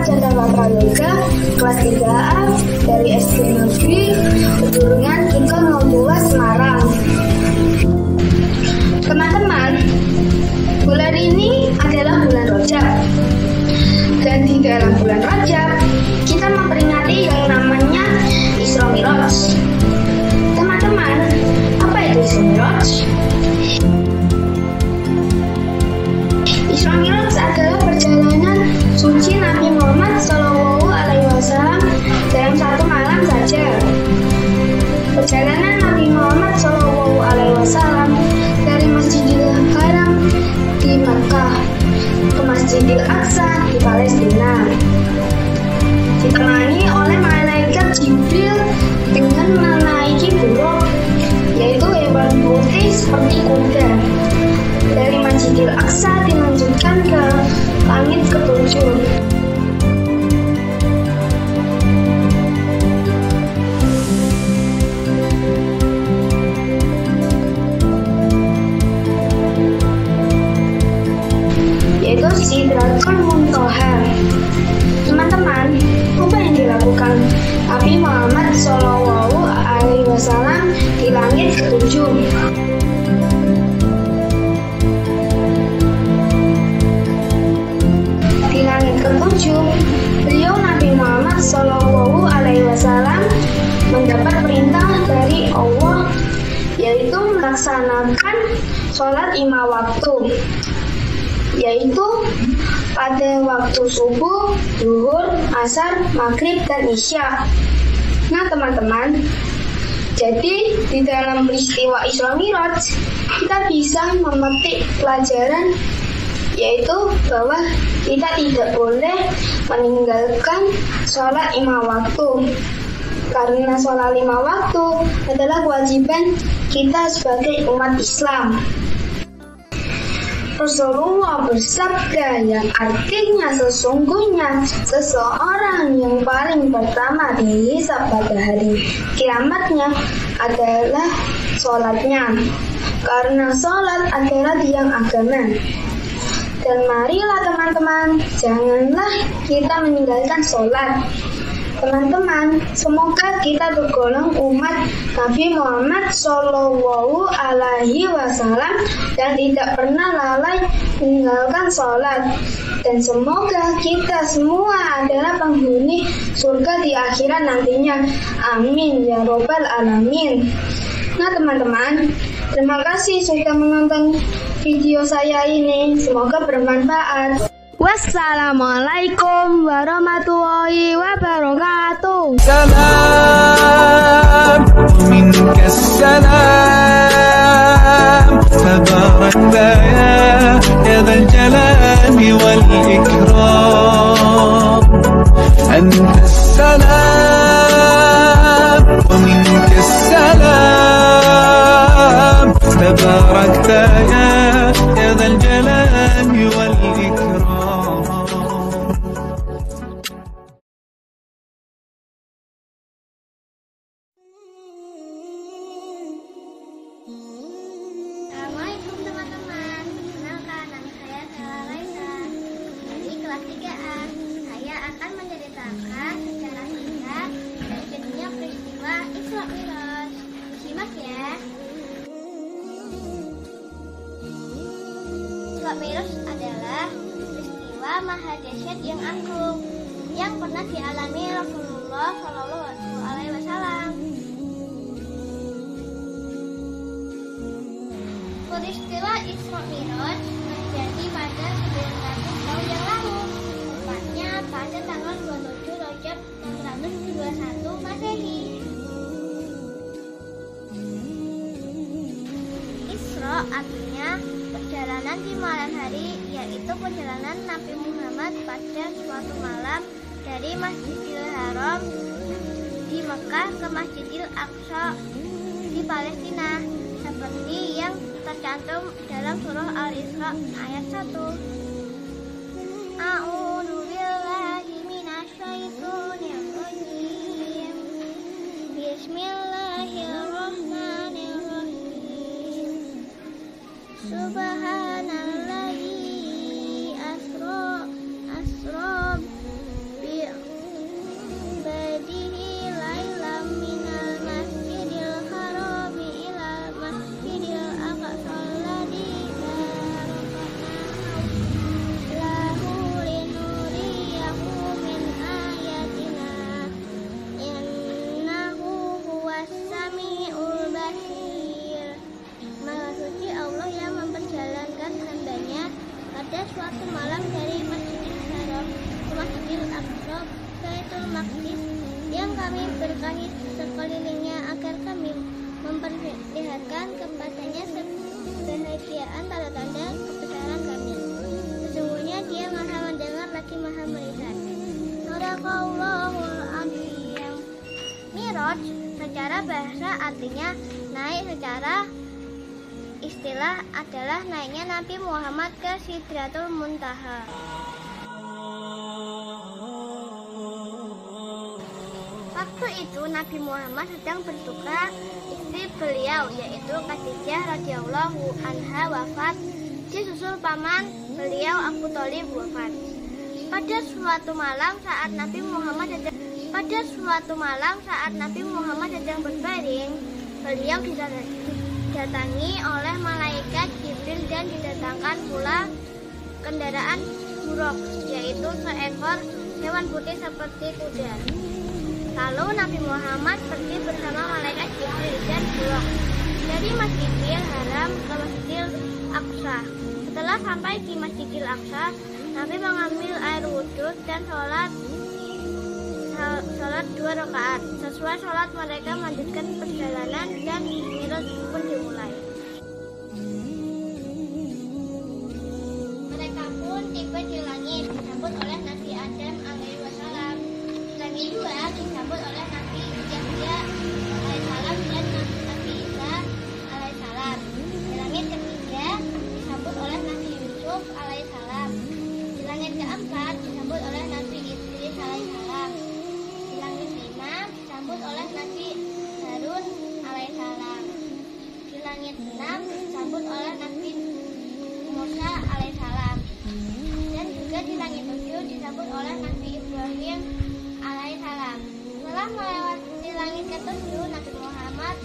Chandra Prayoga, kelas 3A dari SD Negeri Peturunan Tingkat 02 Semarang. Teman-teman, bulan ini adalah bulan Rajab. Dan di dalam bulan Rajab, kita memperingati yang namanya Isra Mi'raj. Teman-teman, apa itu Isra Mi'raj? Isra Mi'raj adalah perjalanan suci Nabi Muhammad SAW dalam satu malam saja. Perjalanan Nabi Muhammad SAW dari Masjidil Haram di Makkah ke Masjidil Aqsa di Palestina, ditemani oleh malaikat Jibril dengan menaiki buruk, yaitu hewan putih seperti kuda. Dari Masjidil Aqsa dilanjutkan ke langit ketujuh. Yaitu Sidratul Muntaha. Teman-teman, apa yang dilakukan Nabi Muhammad SAW di langit ketujuh? Di langit ketujuh, beliau Nabi Muhammad SAW mendapat perintah dari Allah, yaitu melaksanakan sholat 5 waktu, yaitu pada waktu subuh, zuhur, asar, maghrib, dan isya. Nah teman-teman, jadi di dalam peristiwa Isra Mi'raj kita bisa memetik pelajaran, yaitu bahwa kita tidak boleh meninggalkan sholat 5 waktu, karena sholat 5 waktu adalah kewajiban kita sebagai umat Islam. Rasulullah bersabda yang artinya sesungguhnya seseorang yang paling pertama dihisab pada hari kiamatnya adalah sholatnya, karena sholat adalah tiang agama. Dan marilah teman-teman, janganlah kita meninggalkan sholat. Teman-teman, semoga kita tergolong umat Nabi Muhammad SAW dan tidak pernah lalai meninggalkan sholat. Dan semoga kita semua adalah penghuni surga di akhirat nantinya. Amin ya robbal alamin. Nah teman-teman, terima kasih sudah menonton video saya ini. Semoga bermanfaat. Wassalamualaikum warahmatullahi wabarakatuh. Salam minka salam tabarakta ya dzal jalali wal ikram anta salam minka salam tabarakta ya dzal jalali wal ikram. Assalamualaikum teman-teman, perkenalkan nama saya Sela Raisa dari kelas 3A. Saya akan menceritakan secara singkat terjadinya peristiwa Isra Mi'raj. Simak ya. Isra Mi'raj adalah peristiwa maha dahsyat yang agung yang pernah dialami Rasulullah SAW. Peristiwa Isra Mi'raj terjadi pada 900 tahun yang lalu, tepatnya pada tanggal 27 Rajab 621 Masehi. Isra artinya perjalanan di malam hari, yaitu perjalanan Nabi Muhammad pada suatu malam dari Masjidil Haram di Mekah ke Masjidil Aqsa di Palestina, seperti yang tercantum dalam surah Al-Isra ayat 1. A'udzu billahi minasyaitonir rajim. Bismillahirrahmanirrahim. Subhanalladzi asra memperlihatkan kepadanya kebahagiaan tanda-tanda kebesaran kami. Sesungguhnya Dia Maha mendengar lagi Maha melihat. Sadaqallahul Azim. Mi'raj secara bahasa artinya naik, secara istilah adalah naiknya Nabi Muhammad ke Sidratul Muntaha. Waktu itu Nabi Muhammad sedang berduka, istri beliau yaitu Khadijah radhiyallahu anha wafat, disusul paman beliau Abu Thalib wafat. Pada suatu malam saat Nabi Muhammad sedang berbaring, beliau didatangi oleh malaikat Jibril dan didatangkan pula kendaraan buruk, yaitu seekor hewan putih seperti kuda. Lalu Nabi Muhammad pergi bersama malaikat Jibril dan buruk dari Masjidil Haram ke Masjidil Aqsa. Setelah sampai di Masjidil Aqsa, Nabi mengambil air wudhu dan sholat 2 rakaat. Sesuai sholat mereka melanjutkan perjalanan dan Mi'raj pun dimulai. Mereka pun tiba di langit, disambut oleh Nabi Adam alaihi wasallam. Langit 2 disambut oleh Nabi Yahya alaihissalam dan Nabi Isa alaihissalam. Di langit ketiga disambut oleh Nabi Yusuf alaihissalam. Di langit keempat disambut oleh Nabi Idris alaihissalam. Di langit 5 disambut oleh Nabi Harun alaihissalam. Di langit 6 disambut oleh Nabi Musa alaihissalam. Dan juga di langit 7 disambut oleh Nabi Ibrahim alaihissalam. Setelah melewati langit ke-7, Nabi Muhammad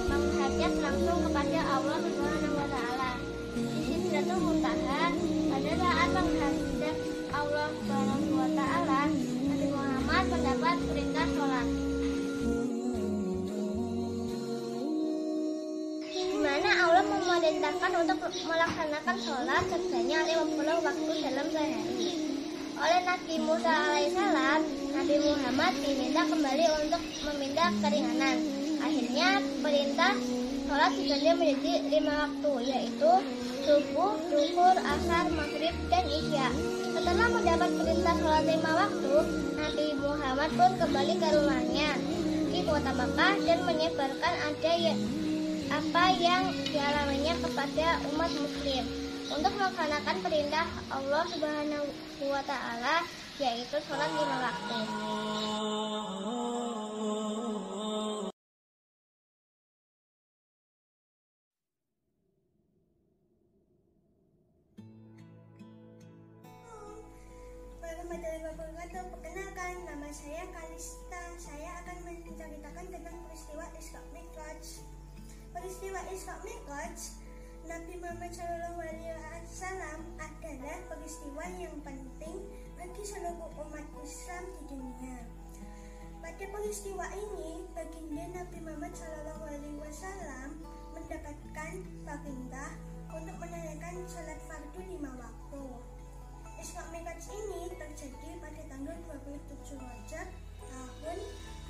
menghadap langsung kepada Allah Subhanahu wa taala. Di Sidratul Muntaha, pada saat menghadap Allah Subhanahu wa taala, Nabi Muhammad mendapat perintah sholat. Di mana Allah memerintahkan untuk melaksanakan sholat sebanyak 50 waktu dalam sehari. Oleh Nabi Musa alaihissalam, Nabi Muhammad diminta kembali untuk meminta keringanan. Akhirnya perintah sholat diganti menjadi 5 waktu, yaitu subuh, zuhur, asar, maghrib, dan isya. Setelah mendapat perintah sholat 5 waktu, Nabi Muhammad pun kembali ke rumahnya di kota Makkah dan menyebarkan apa yang dialaminya kepada umat muslim untuk melaksanakan perintah Allah Subhanahu wa taala, yaitu sholat 5 waktu. Warahmatullahi wabarakatuh. Perkenalkan, nama saya Kalista. Saya akan menceritakan tentang peristiwa Isra Mi'raj. Peristiwa Isra Mi'raj Nabi Muhammad SAW adalah peristiwa yang penting bagi seluruh umat Islam di dunia. Pada peristiwa ini, baginda Nabi Muhammad SAW mendapatkan perintah untuk menunaikan salat fardu 5 waktu. Isra Mi'raj ini terjadi pada tanggal 27 Rajab tahun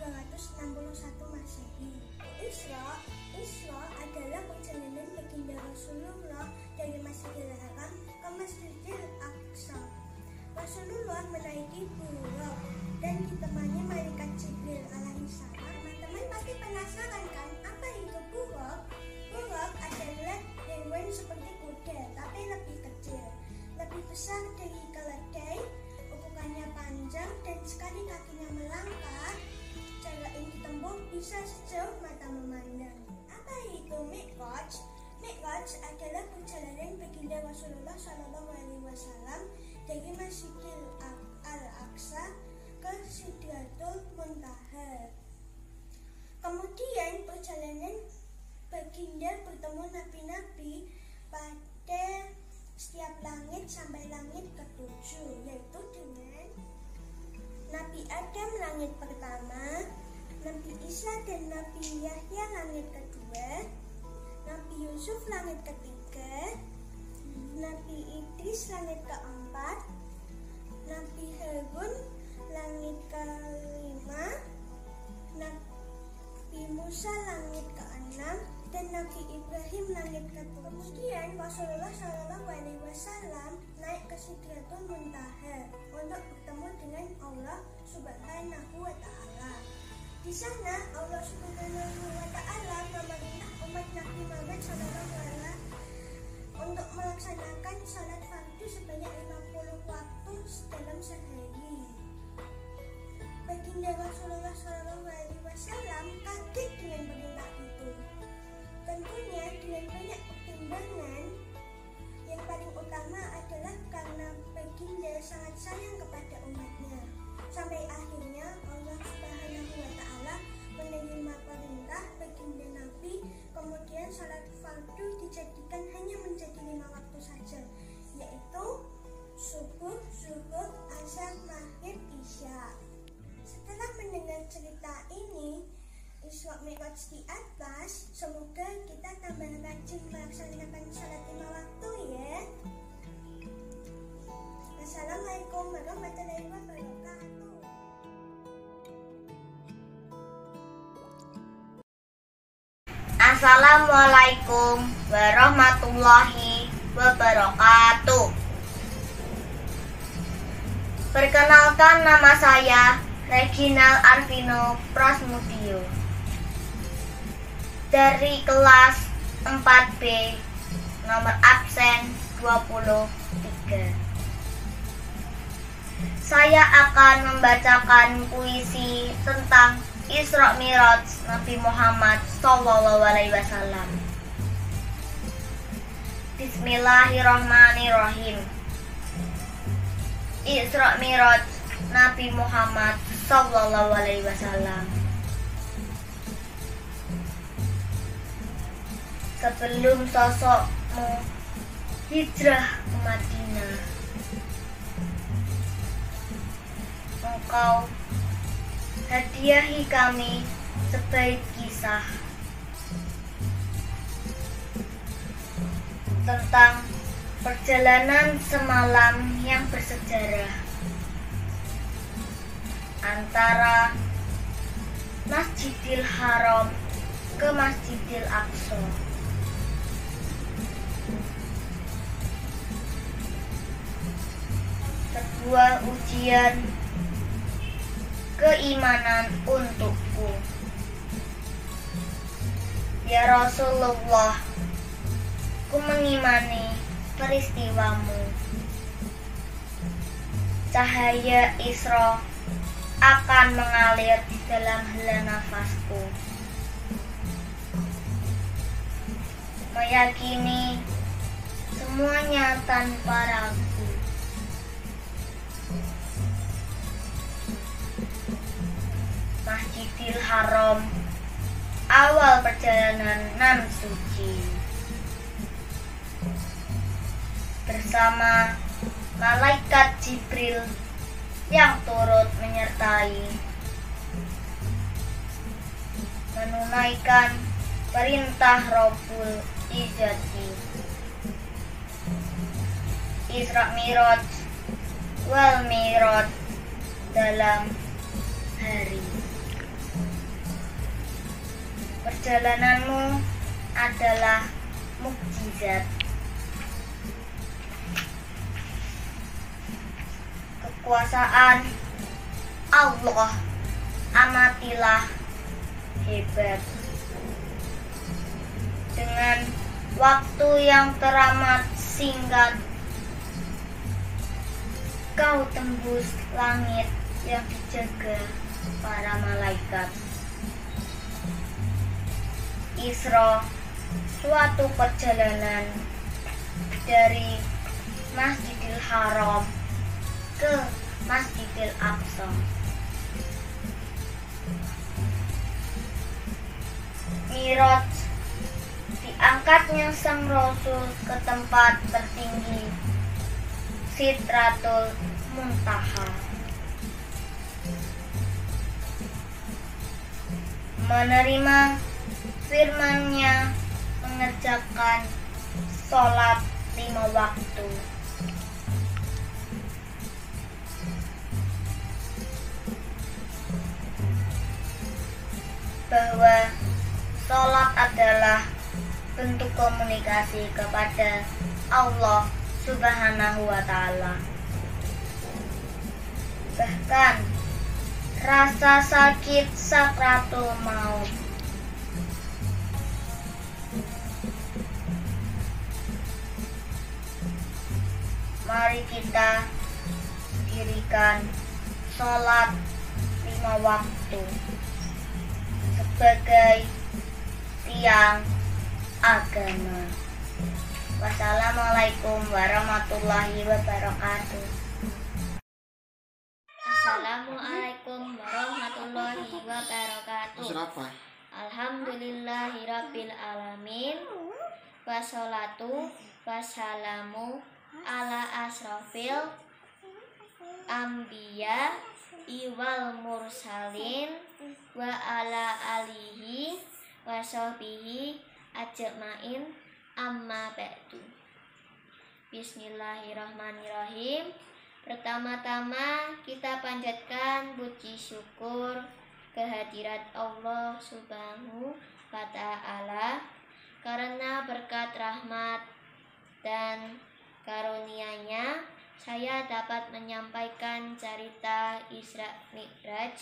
261 Masehi. Isra adalah perjalanan baginda Rasulullah dari Masjidil Haram ke Masjidil Aqsa. Rasulullah menaiki buruk dan ditemani malaikat Jibril alaihissalam. Teman-teman pasti penasaran kan, apa itu buruk? Buruk adalah hewan seperti kuda, tapi lebih kecil, lebih besar dari keledai, ukurannya panjang dan sekali kakinya melangkah, jarak yang ditempuh bisa sejauh mata memandang. Apa itu Mi'raj? Mi'raj adalah perjalanan baginda Rasulullah SAW dari Masjidil Al-Aqsa ke Sidratul Muntaha. Kemudian perjalanan baginda bertemu nabi-nabi pada setiap langit sampai langit ke-7, yaitu dengan Nabi Adam langit pertama, Nabi Isa dan Nabi Yahya langit kedua, Nabi Yusuf langit ketiga, Nabi Idris langit keempat, Nabi Harun langit kelima, Nabi Musa langit keenam. jahanam dan Nabi Ibrahim langit ketujuh. Kemudian Rasulullah SAW naik ke Sidratul Muntaha untuk bertemu dengan Allah Subhanahu wa Ta'ala. Di sana Allah Subhanahu wa Ta'ala memerintah umat Nabi Muhammad SAW untuk melaksanakan salat fardu sebanyak 50 waktu dalam sehari. Baginda Rasulullah SAW kaget dengan perintah itu. Tentunya dengan banyak pertimbangan, yang paling utama adalah karena baginda sangat sayang kepada umatnya. Sampai akhirnya Allah Subhanahu wa Ta'ala menerima perintah baginda Nabi, kemudian salat fardu dijadikan hanya menjadi 5 waktu saja, yaitu subuh, zuhur, asar, maghrib, isya. Setelah mendengar cerita ini, Isra Mi'raj di atas, semoga kita tambah rajin melaksanakan salat 5 waktu ya. Assalamualaikum warahmatullahi wabarakatuh. Assalamualaikum warahmatullahi wabarakatuh. Perkenalkan, nama saya Reginal Arvino Prasmudio dari kelas 4B, nomor absen 23. Saya akan membacakan puisi tentang Isra Mi'raj Nabi Muhammad SAW. Bismillahirrahmanirrahim. Isra Mi'raj Nabi Muhammad SAW. Sebelum sosokmu hijrah ke Madinah, engkau hadiahi kami sebaik kisah tentang perjalanan semalam yang bersejarah antara Masjidil Haram ke Masjidil Aqsa. Sebuah ujian keimanan untukku, ya Rasulullah. Ku mengimani peristiwamu. Cahaya Isra akan mengalir di dalam hela nafasku, meyakini semuanya tanpa ragu. Masjidil Haram, awal perjalanan nan suci, bersama malaikat Jibril yang turut menyertai, menunaikan perintah Rabbul Izzati. Isra Mi'raj wal Mi'raj dalam hari. Perjalananmu adalah mukjizat. Kekuasaan Allah amatilah hebat. Dengan waktu yang teramat singkat, kau tembus langit yang dijaga para malaikat. Isra, suatu perjalanan dari Masjidil Haram ke Masjidil Aqsa. Mi'raj, diangkatnya sang Rasul ke tempat tertinggi, Sidratul Muntaha. Menerima firman-Nya, mengerjakan sholat 5 waktu. Bahwa Salat adalah bentuk komunikasi kepada Allah Subhanahu wa Ta'ala. Bahkan rasa sakit sakratul maut mari kita dirikan sholat 5 waktu sebagai tiang agama. Wassalamualaikum warahmatullahi wabarakatuh. Assalamualaikum warahmatullahi wabarakatuh. Alhamdulillahirabbil alamin. Wassalatu wassalamu ala asrofil ambiya iwal mursalin wa ala alihi wa sahbihi ajmain amma ba'du. Bismillahirrahmanirrahim. Pertama-tama kita panjatkan puji syukur kehadirat Allah Subhanahu wa Ta'ala karena berkat rahmat dan karunia-Nya saya dapat menyampaikan cerita Isra Mi'raj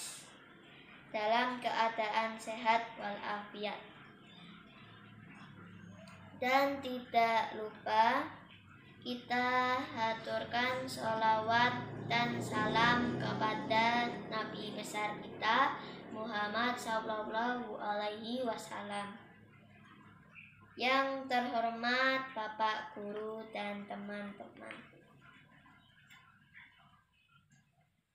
dalam keadaan sehat walafiat. Dan tidak lupa kita haturkan sholawat dan salam kepada Nabi besar kita Muhammad Sallallahu Alaihi Wasallam. Yang terhormat Bapak Guru dan teman-teman.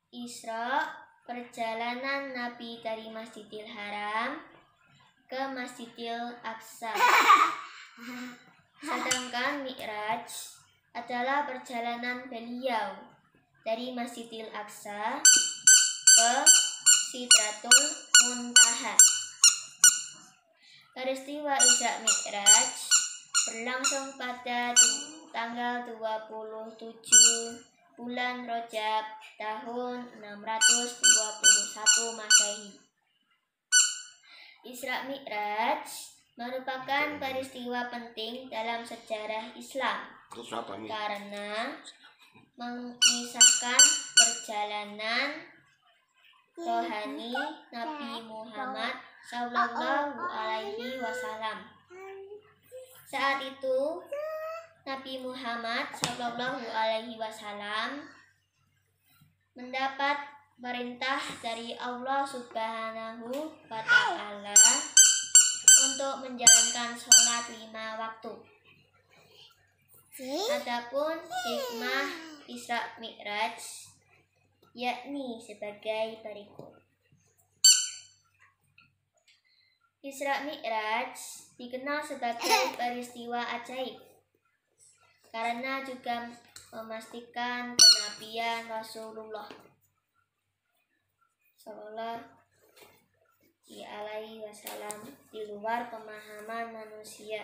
Isra, perjalanan Nabi dari Masjidil Haram ke Masjidil Aqsa. Sedangkan Mi'raj adalah perjalanan beliau dari Masjidil Aqsa ke Sidratul Muntaha. Peristiwa Isra Mi'raj berlangsung pada tanggal 27 bulan Rajab tahun 621 Masehi. Isra Mi'raj merupakan peristiwa penting dalam sejarah Islam karena mengisahkan perjalanan rohani Nabi Muhammad Sallallahu Alaihi Wasallam. Saat itu Nabi Muhammad Sallallahu Alaihi Wasallam mendapat perintah dari Allah Subhanahu wa Ta'ala untuk menjalankan sholat 5 waktu. Adapun hikmah Isra Mi'raj yakni sebagai berikut. Isra Mi'raj dikenal sebagai peristiwa ajaib karena juga memastikan kenabian Rasulullah Sallallahu Alaihi Wasallam di luar pemahaman manusia.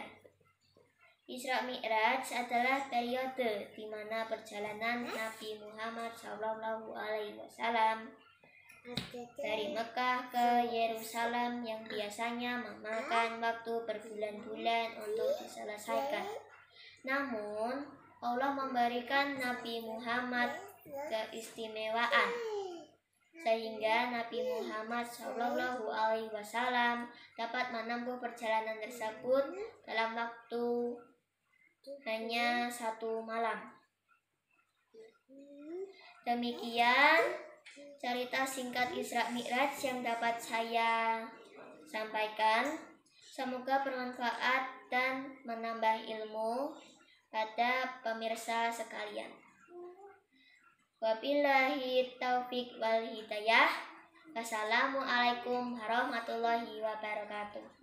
Isra Mi'raj adalah periode di mana perjalanan Nabi Muhammad Sallallahu Alaihi Wasallam dari Mekah ke Yerusalem yang biasanya memakan waktu berbulan-bulan untuk diselesaikan. Namun, Allah memberikan Nabi Muhammad keistimewaan sehingga Nabi Muhammad Sallallahu Alaihi Wasallam dapat menempuh perjalanan tersebut dalam waktu hanya 1 malam. Demikian cerita singkat Isra Mi'raj yang dapat saya sampaikan. Semoga bermanfaat dan menambah ilmu pada pemirsa sekalian. Wabillahi taufiq wal hidayah. Wassalamualaikum warahmatullahi wabarakatuh.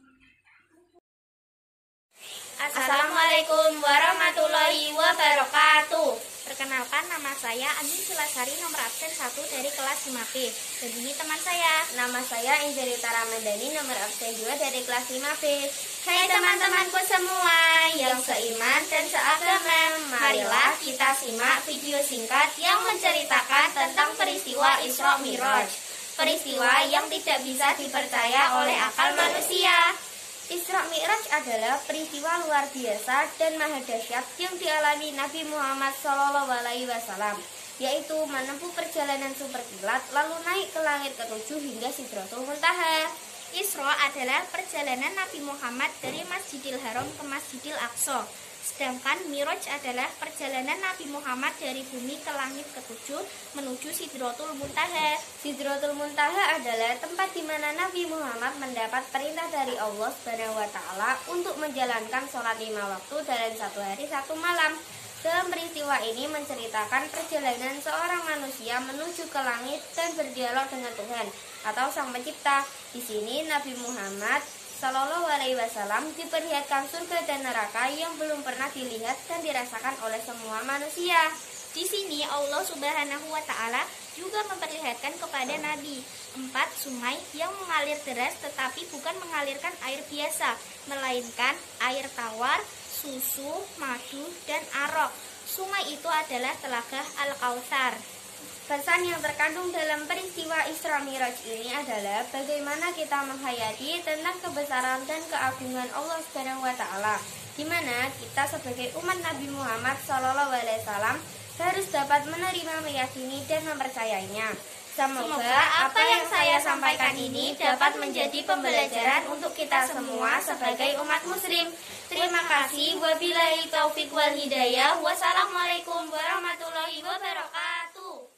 Assalamualaikum warahmatullahi wabarakatuh. Perkenalkan, nama saya Andin Sulasari, nomor absen 1 dari kelas 5B. Dan ini teman saya. Nama saya Injelita Ramadhani, nomor absen 2 dari kelas 5B. Hai teman-temanku semua yang seiman dan seagama, marilah kita simak video singkat yang menceritakan tentang peristiwa Isra Mi'raj. Peristiwa yang tidak bisa dipercaya oleh akal manusia. Di adalah peristiwa luar biasa dan maha dahsyat yang dialami Nabi Muhammad SAW, yaitu menempuh perjalanan super kilat lalu naik ke langit ketujuh hingga Sidratul Muntaha. Isra adalah perjalanan Nabi Muhammad dari Masjidil Haram ke Masjidil Aqsa. Sedangkan Miraj adalah perjalanan Nabi Muhammad dari bumi ke langit ketujuh menuju Sidratul Muntaha. Sidratul Muntaha adalah tempat di mana Nabi Muhammad mendapat perintah dari Allah SWT untuk menjalankan sholat 5 waktu dalam 1 hari 1 malam. Dalam peristiwa ini menceritakan perjalanan seorang manusia menuju ke langit dan berdialog dengan Tuhan atau Sang Pencipta. Di sini Nabi Muhammad SAW diperlihatkan surga dan neraka yang belum pernah dilihat dan dirasakan oleh semua manusia. Di sini Allah Subhanahu wa Ta'ala juga memperlihatkan kepada Nabi 4 sungai yang mengalir deras tetapi bukan mengalirkan air biasa, melainkan air tawar, susu, madu, dan arok. Sungai itu adalah Telaga Al-Kautsar. Pesan yang terkandung dalam peristiwa Isra Miraj ini adalah bagaimana kita menghayati tentang kebesaran dan keagungan Allah Subhanahu wa Ta'ala, di mana kita sebagai umat Nabi Muhammad SAW harus dapat menerima, meyakini, dan mempercayainya. Semoga apa yang saya sampaikan ini dapat menjadi pembelajaran untuk kita semua sebagai umat muslim. Terima kasih. Wabillahi taufik wal hidayah. Wassalamualaikum warahmatullahi wabarakatuh.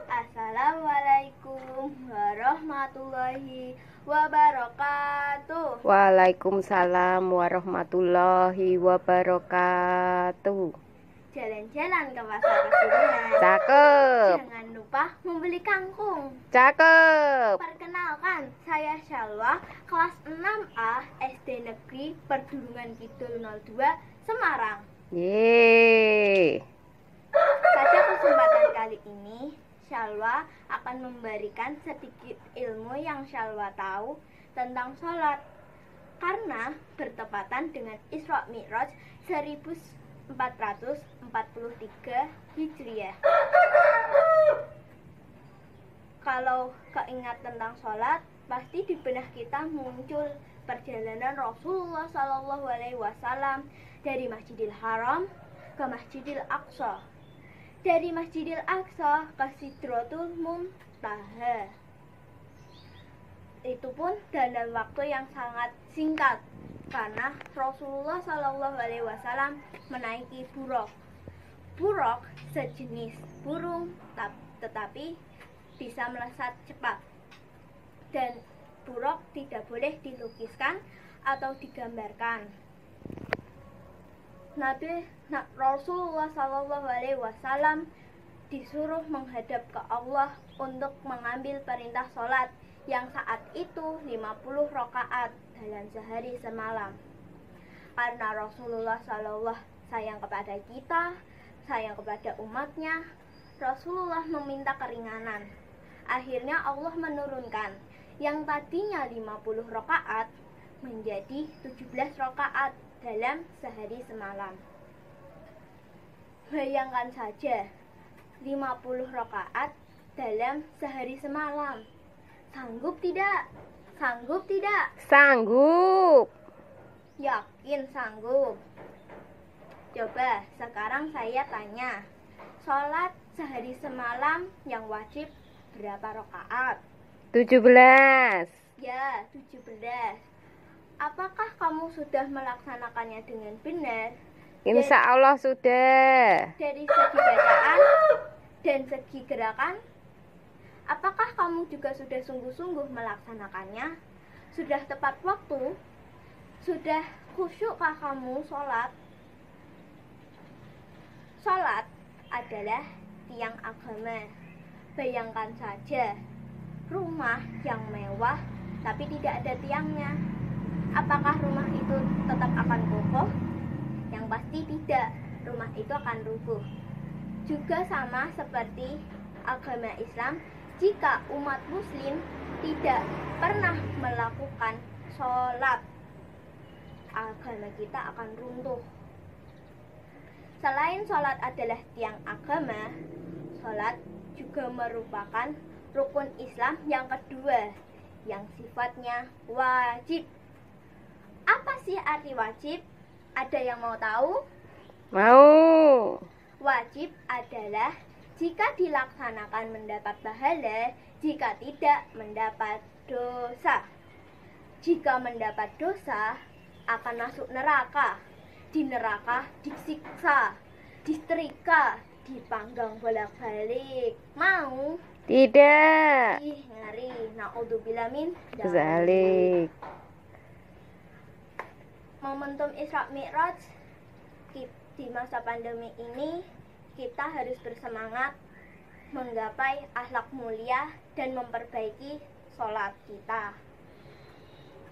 Assalamualaikum warahmatullahi wabarakatuh. Waalaikumsalam warahmatullahi wabarakatuh. Jalan-jalan ke pasar Pasuruan. Cakep. Jangan lupa membeli kangkung. Cakep. Perkenalkan, saya Shalwa, kelas 6A SD Negeri Perguruan Kidul 02, Semarang. Yeay. Pada kesempatan kali ini, Shalwa akan memberikan sedikit ilmu yang Shalwa tahu tentang sholat. Karena bertepatan dengan Isra Mi'raj 1443 Hijriah. Kalau keingat tentang sholat, pasti di benak kita muncul perjalanan Rasulullah SAW dari Masjidil Haram ke Masjidil Aqsa. Dari Masjidil Aqsa ke Sidratul Muntaha. Itu pun dalam waktu yang sangat singkat, karena Rasulullah SAW menaiki buraq. Buraq sejenis burung, tetapi bisa melesat cepat. Dan buraq tidak boleh dilukiskan atau digambarkan. Rasulullah SAW disuruh menghadap ke Allah untuk mengambil perintah sholat yang saat itu 50 rakaat dalam sehari semalam. Karena Rasulullah SAW sayang kepada kita, sayang kepada umatnya, Rasulullah meminta keringanan. Akhirnya Allah menurunkan yang tadinya 50 rakaat menjadi 17 rakaat dalam sehari semalam. Bayangkan saja 50 rakaat dalam sehari semalam. Sanggup tidak? Sanggup tidak? Sanggup. Yakin sanggup? Coba sekarang saya tanya, sholat sehari semalam yang wajib berapa rakaat? 17. Ya, 17. Apakah kamu sudah melaksanakannya dengan benar? Insya Allah sudah. Dari segi bacaan dan segi gerakan, apakah kamu juga sudah sungguh-sungguh melaksanakannya? Sudah tepat waktu? Sudah khusyukkah kamu sholat? Sholat adalah tiang agama. Bayangkan saja, rumah yang mewah tapi tidak ada tiangnya. Apakah rumah itu tetap akan kokoh? Yang pasti tidak, rumah itu akan rubuh. Juga sama seperti agama Islam, jika umat muslim tidak pernah melakukan sholat, agama kita akan runtuh. Selain sholat adalah tiang agama, sholat juga merupakan rukun Islam yang kedua, yang sifatnya wajib. Apa sih arti wajib? Ada yang mau tahu? Mau. Wajib adalah jika dilaksanakan mendapat pahala, jika tidak mendapat dosa. Jika mendapat dosa, akan masuk neraka. Di neraka disiksa, disetrika, dipanggang bolak-balik. Mau? Tidak. Ih, ngeri. Naudzubillah min Zalik. Momentum Isra Mi'raj di masa pandemi ini, kita harus bersemangat menggapai akhlak mulia dan memperbaiki sholat kita.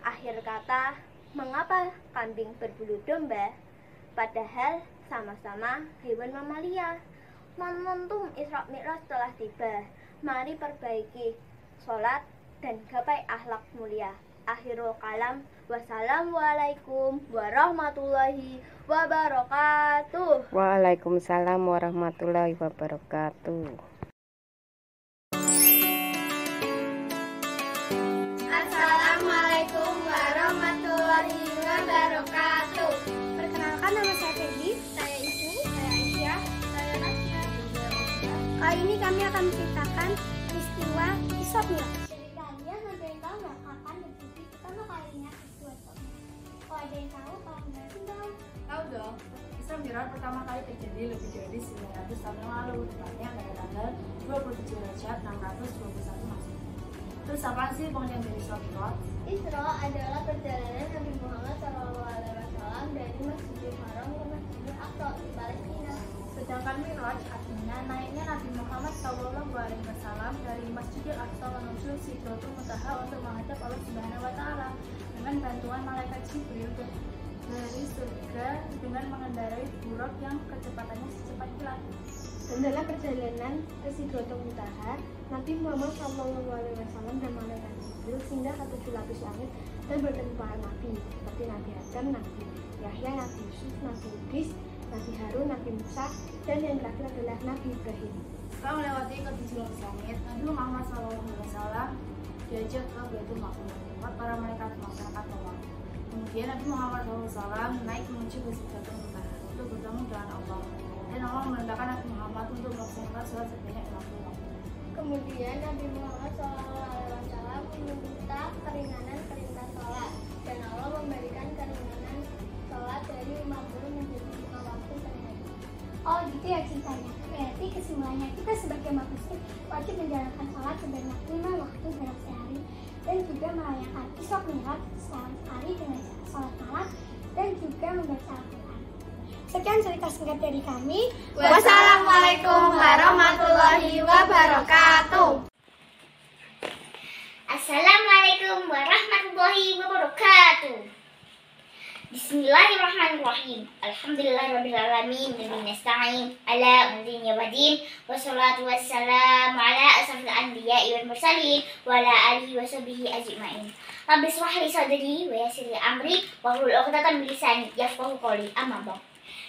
Akhir kata, mengapa kambing berbulu domba? Padahal sama-sama hewan mamalia. Momentum Isra Mi'raj telah tiba. Mari perbaiki sholat dan gapai akhlak mulia. Akhirul kalam. Wassalamualaikum warahmatullahi wabarakatuh. Waalaikumsalam warahmatullahi wabarakatuh. Assalamualaikum warahmatullahi wabarakatuh. Perkenalkan, nama saya Peggy. Saya Isu, saya Aisyah, saya Nasya. Kali ini kami akan menceritakan peristiwa Isra Mi'raj. Kalian ada yang tahu nggak kapan terjadi pertama kalinya peristiwa Isra Mi'raj? Kalau ada yang tahu, tolong jelasin dong. Tahu dong, Isra Mi'raj pertama kali terjadi lebih dari 900 tahun yang lalu, tepatnya pada tanggal 27 Rajab 621 Masehi. Terus apa sih pengertian dari Isra Mi'raj? Isra adalah perjalanan Nabi Muhammad SAW dari Masjidil Haram ke Masjidil Aqsa di Palestina. Sedangkan Mi'raj artinya naiknya Nabi Muhammad SAW dari Masjidil Aqsa menuju Sidratul Muntaha untuk menghadap Allah Subhanahu wa Ta'ala dengan bantuan malaikat Jibril dari surga dengan mengendarai buruk yang kecepatannya secepat kilat. Dan dalam perjalanan ke Sidratul Muntaha, Nabi Muhammad SAW dan malaikat Jibril singgah ke 7 lapis langit dan bertemu para nabi seperti Nabi Adam, Nabi Yahya, Nabi Yusuf, Nabi Idris, Nabi Harun, Nabi Musa, dan yang terakhir adalah Nabi Ibrahim. Setelah melewati ke-7 lapis langit, Nabi Muhammad SAW diajak ke Baitul Maqdis tempat para malaikat masyarakat Allah. Kemudian Nabi Muhammad SAW naik menuju ke Sidratul Muntaha untuk bertemu dengan Allah. Dan Allah memerintahkan Nabi Muhammad untuk melaksanakan sholat sebanyak 50 waktu. Kemudian Nabi Muhammad SAW meminta keringanan perintah sholat dan Allah memberikan keringanan sholat dari 50 menjadi 5 waktu per hari. Oh gitu ya ceritanya. Berarti kesimpulannya kita sebagai umat muslim wajib menjalankan sholat sebanyak 5 waktu dalam sehari dan juga merayakan Isra Mi'raj sehari dengan sholat malam dan juga membaca Al-Quran. Sekian cerita singkat dari kami. Wassalamualaikum warahmatullahi wabarakatuh. Assalamualaikum warahmatullahi wabarakatuh. Bismillahirrahmanirrahim. Alhamdulillahirrabbilalamin. Wa nasta'in ala umrin yawmid. Wassalatu wassalamu ala asrafil anbiya'i wal mursalin wa ala alihi wa sahbihi ajma'in. Rabbi shrah li sadri wa yassir li amri wa hlul 'uqdatam min lisani yafqahu qawli. Amma ba'd.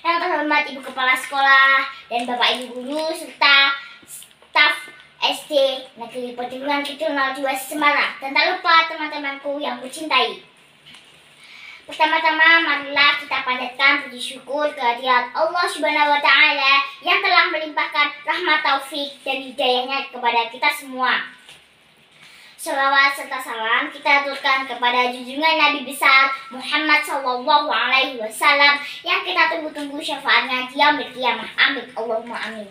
Yang terhormat Ibu Kepala Sekolah dan Bapak Ibu Guru serta staf SD Negeri Pertunjukan Kidul 02 Semarang dan tak lupa teman-temanku yang kucintai. Pertama-tama marilah kita panjatkan puji syukur kehadirat Allah Subhanahu wa Ta'ala yang telah melimpahkan rahmat taufik dan hidayahnya kepada kita semua. Sholawat serta salam kita aturkan kepada junjungan Nabi besar Muhammad Sallallahu Alaihi Wasallam yang kita tunggu-tunggu syafaatnya di yaumil qiyamah. Amin. Allahumma amin.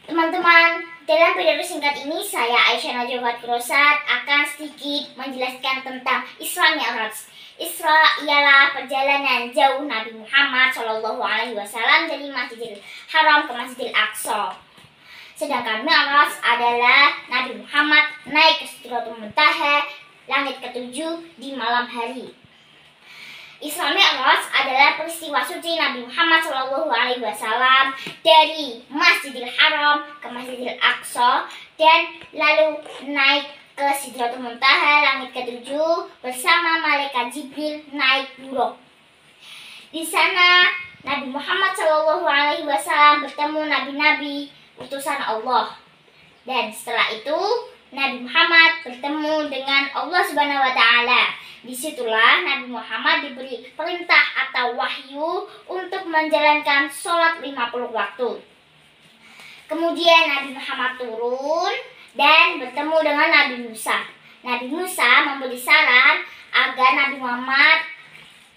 Teman-teman, dalam pidato singkat ini saya Aisyah Najwa Fatrosat akan sedikit menjelaskan tentang Isra Mi'raj. Isra ialah perjalanan jauh Nabi Muhammad Shallallahu Alaihi Wasallam dari Masjidil Haram ke Masjidil Aqsa. Sedangkan Mi'raj adalah Nabi Muhammad naik ke Sidratul Muntaha, langit ke-7 di malam hari. Isra Mi'raj adalah peristiwa suci Nabi Muhammad Shallallahu Alaihi Wasallam dari Masjidil Haram ke Masjidil Aqsa dan lalu naik ke Sidratul Muntaha, langit ke-7 bersama malaikat Jibril naik buruk. Di sana Nabi Muhammad Shallallahu Alaihi Wasallam bertemu nabi-nabi utusan Allah. Dan setelah itu Nabi Muhammad bertemu dengan Allah Subhanahu wa taala. Disitulah Nabi Muhammad diberi perintah atau wahyu untuk menjalankan sholat 50 waktu. Kemudian Nabi Muhammad turun dan bertemu dengan Nabi Musa. Nabi Musa memberi saran agar Nabi Muhammad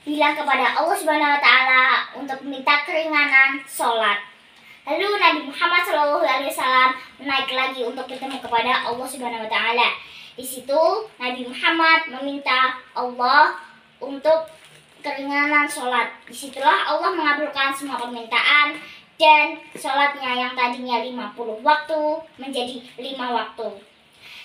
bilang kepada Allah Subhanahu wa taala untuk meminta keringanan sholat. Lalu Nabi Muhammad SAW naik lagi untuk bertemu kepada Allah Subhanahu wa taala. Di situ Nabi Muhammad meminta Allah untuk keringanan sholat. Disitulah Allah mengabulkan semua permintaan dan sholatnya yang tadinya 50 waktu menjadi 5 waktu.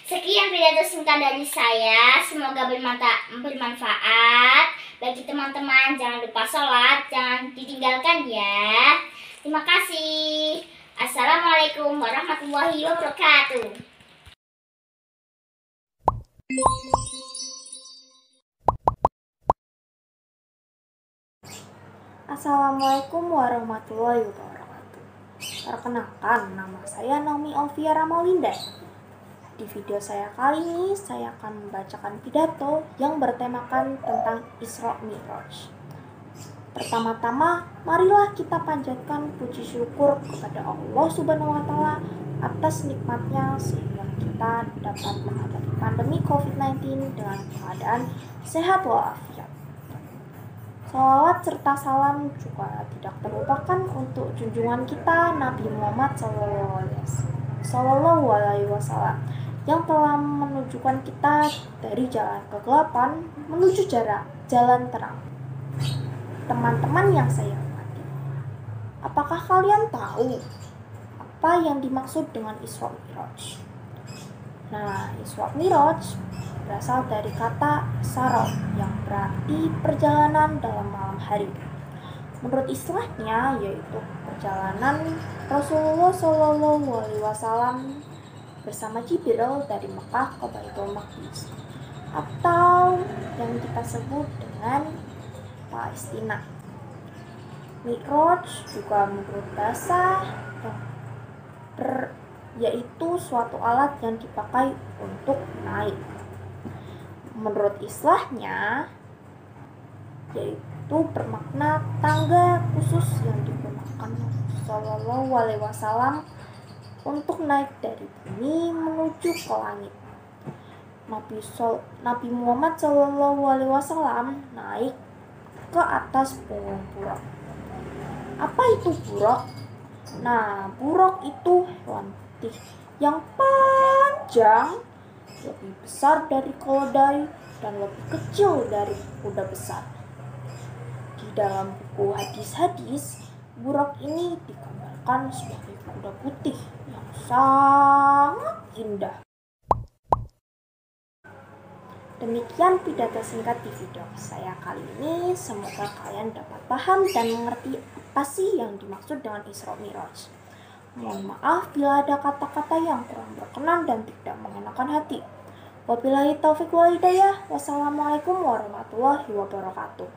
Sekian pidato singkat dari saya, semoga bermanfaat bagi teman-teman. Jangan lupa sholat, jangan ditinggalkan ya. Terima kasih. Assalamualaikum warahmatullahi wabarakatuh. Assalamualaikum warahmatullahi wabarakatuh. Perkenalkan, nama saya Naomi Alvia Ramalinda. Di video saya kali ini, saya akan membacakan pidato yang bertemakan tentang Isra Mi'raj. Pertama-tama, marilah kita panjatkan puji syukur kepada Allah Subhanahu wa taala atas nikmatnya sehingga kita dapat menghadapi pandemi COVID-19 dengan keadaan sehat walafiat. Salawat serta salam juga tidak terlupakan untuk junjungan kita Nabi Muhammad Sallallahu Alaihi Wasallam yang telah menunjukkan kita dari jalan kegelapan menuju jalan terang. Teman-teman yang saya hormati, apakah kalian tahu apa yang dimaksud dengan Isra Mi'raj? Nah, Isra Mi'raj berasal dari kata sarau yang berarti perjalanan dalam malam hari. Menurut istilahnya, yaitu perjalanan Rasulullah Shallallahu Alaihi Wasallam bersama Jibril dari Mekah ke Baitul Maqdis, atau yang kita sebut dengan Palestina. Mi'raj juga menurut bahasa yaitu suatu alat yang dipakai untuk naik. Menurut istilahnya, yaitu bermakna tangga khusus yang digunakan Sallallahu Alaihi Wasallam untuk naik dari bumi menuju ke langit. Nabi Muhammad Sallallahu Alaihi Wasallam naik ke atas punggung buraq. Apa itu buraq? Nah, buraq itu hewan putih yang panjang, lebih besar dari keledai dan lebih kecil dari kuda besar. Di dalam buku hadis-hadis, buraq ini digambarkan sebagai kuda putih yang sangat indah. Demikian pidato singkat di video saya kali ini. Semoga kalian dapat paham dan mengerti apa sih yang dimaksud dengan Isra Mi'raj. Mohon maaf bila ada kata-kata yang kurang berkenan dan tidak mengenakan hati. Wabillahi taufiq wal hidayah. Wassalamualaikum warahmatullahi wabarakatuh.